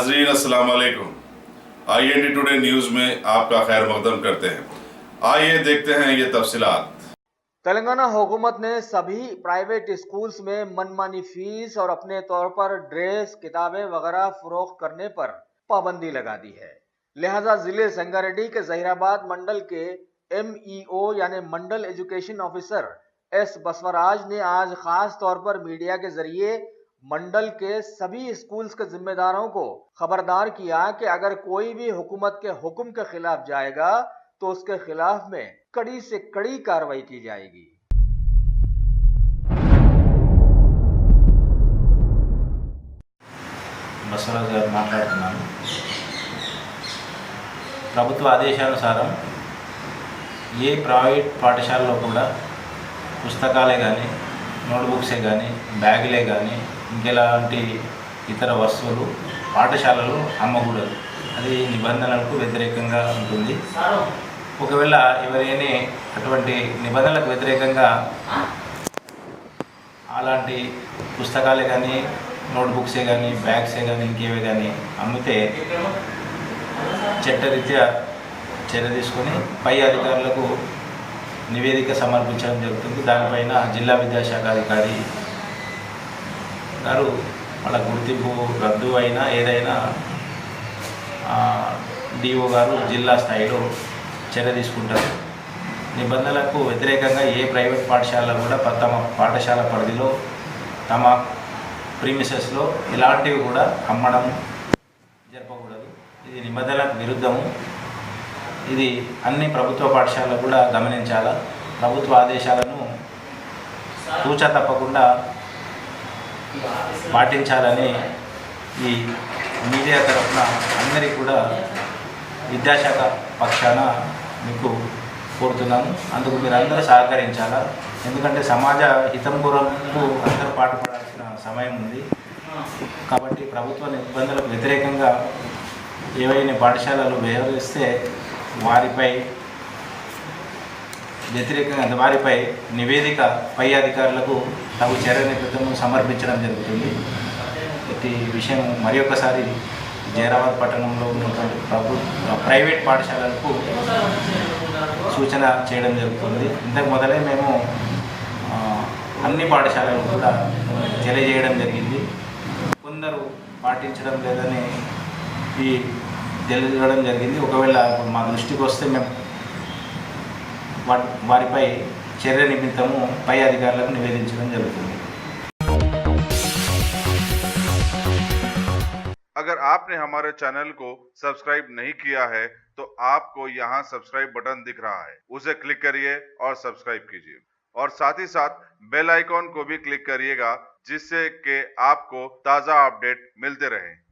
नाजरीन अस्सलाम वालेकुम। IND टुडे न्यूज में आपका खैर मकदम करते हैं। आइए देखते हैं ये तफसीलात। तेलंगाना हुकूमत ने सभी प्राइवेट स्कूल्स में मनमानी फीस और अपने तौर पर ड्रेस, किताबें वगैरह फरोख्त करने पर पाबंदी लगा दी है। लिहाजा जिले संगारेड्डी के जहीराबाद मंडल के MEO यानी मंडल एजुकेशन ऑफिसर S बसवराज ने आज खास तौर पर मीडिया के जरिए मंडल के सभी स्कूल्स के जिम्मेदारों को खबरदार किया कि अगर कोई भी हुकूमत के हुक्म के खिलाफ जाएगा तो उसके खिलाफ में कड़ी से कड़ी कार्रवाई की जाएगी। బసవరాజు గారు మాట్లాడుతున్నాను. ప్రభుత్వ ఆదేశానుసారం ఏ ప్రైవేట్ పాఠశాలలో కూడా పుస్తకాలే కానీ, నోట్బుక్సే కానీ, బ్యాగులే కానీ, ఇంకెలాంటి ఇతర వస్తువులు పాఠశాలలో అమ్మకూడదు. అది నిబంధనలకు వ్యతిరేకంగా ఉంటుంది. ఒకవేళ ఎవరైనా అటువంటి నిబంధనలకు వ్యతిరేకంగా అలాంటి పుస్తకాలే కానీ, నోట్బుక్సే కానీ, బ్యాగ్సే కానీ, ఇంకేవే కానీ అమ్మితే చట్టరీత్యా చర్య తీసుకొని పై అధికారులకు నివేదిక సమర్పించడం జరుగుతుంది. దానిపైన జిల్లా విద్యాశాఖ అధికారి గారు వాళ్ళ గుర్తింపు రద్దు అయినా ఏదైనా DO గారు జిల్లా స్థాయిలో చర్య తీసుకుంటారు. నిబంధనలకు వ్యతిరేకంగా ఏ ప్రైవేట్ పాఠశాల కూడా తమ పాఠశాల పరిధిలో తమ ప్రీమిసెస్లో ఇలాంటివి కూడా అమ్మడం జరపకూడదు. ఇది నిబంధనలకు విరుద్ధము. ఇది అన్ని ప్రభుత్వ పాఠశాలలు కూడా గమనించాలా. ప్రభుత్వ ఆదేశాలను తూచా తప్పకుండా పాటించాలని ఈ మీడియా తరఫున అందరికీ కూడా విద్యాశాఖ పక్షాన మీకు కోరుతున్నాను. అందుకు మీరు అందరూ సహకరించాలా. ఎందుకంటే సమాజ హితం కొరకు అందరూ పాటుపడాల్సిన సమయం ఉంది. కాబట్టి ప్రభుత్వ నిబంధనలకు వ్యతిరేకంగా ఏవైనా పాఠశాలలు వ్యవహరిస్తే వారిపై నివేదిక పై అధికారులకు తగు చర్యను సమర్పించడం జరుగుతుంది. ఈ విషయం మరి ఒకసారి జైరాబాద్ పట్టణంలో ఉన్నటువంటి ప్రైవేట్ పాఠశాలలకు సూచన చేయడం జరుగుతుంది. ఇంతకు మొదలే మేము అన్ని పాఠశాలలు కూడా తెలియజేయడం జరిగింది. కొందరు పాటించడం లేదని తెలియజేయడం జరిగింది. ఒకవేళ మా దృష్టికి వస్తే మేము వారిపై చర్య నిమిత్తము పై అధికారులకు నివేదించడం జరుగుతుంది. अगर आपने हमारे चैनल को सब्सक्राइब नहीं किया है तो आपको यहाँ सब्सक्राइब बटन दिख रहा है, उसे क्लिक करिए और सब्सक्राइब कीजिए और साथ ही साथ बेल आइकॉन को भी क्लिक करिएगा जिससे कि आपको ताज़ा अपडेट मिलते रहें।